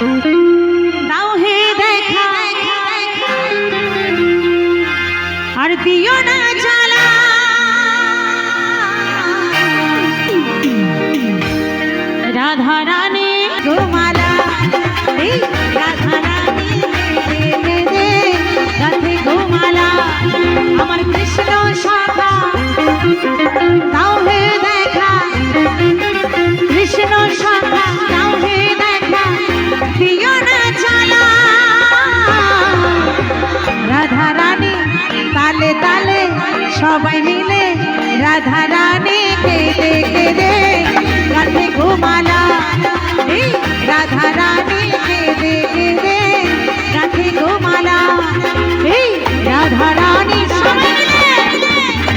দাও হে দেখা আর দিও না জ্বালা, রাধা রানী গোমালা, এই রাধা রানী রাধে গোমালা, আমার কৃষ্ণ শাখা দাও হে দেখা, কৃষ্ণ শাখা দাও হে দেখা, দিও না জ্বালা, রাধা রানী তালে তালে সবাই মিলে রাধা রানী কেঁদে কেঁদে রাধে গোমালা, এই রাধা রানী কেঁদে কেঁদে রাধে গোমালা, এই রাধা রানী সবাই মিলে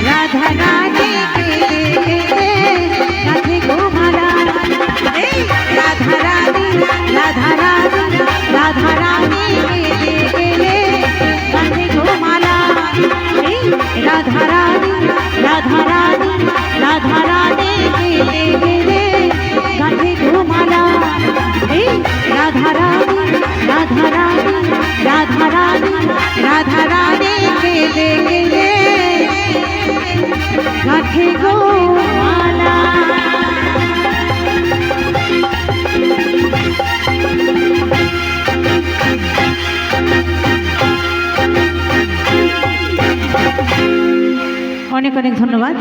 রাধা রানী কেঁদে কেঁদে রাধে গোমালা, এই রাধা রানী রাধা রানী রাধা রানী কেঁদে কেঁদে রাধে গোমালা, এই রাধা রানী রাধা রানী রাধা রানী কেঁদে কেঁদে রাধে গোমালা, এই রাধা রানী রাধা রানী রাধা রানী রাধা রানী কেঁদে কেঁদে রাধে গোমালা। অনেক অনেক ধন্যবাদ।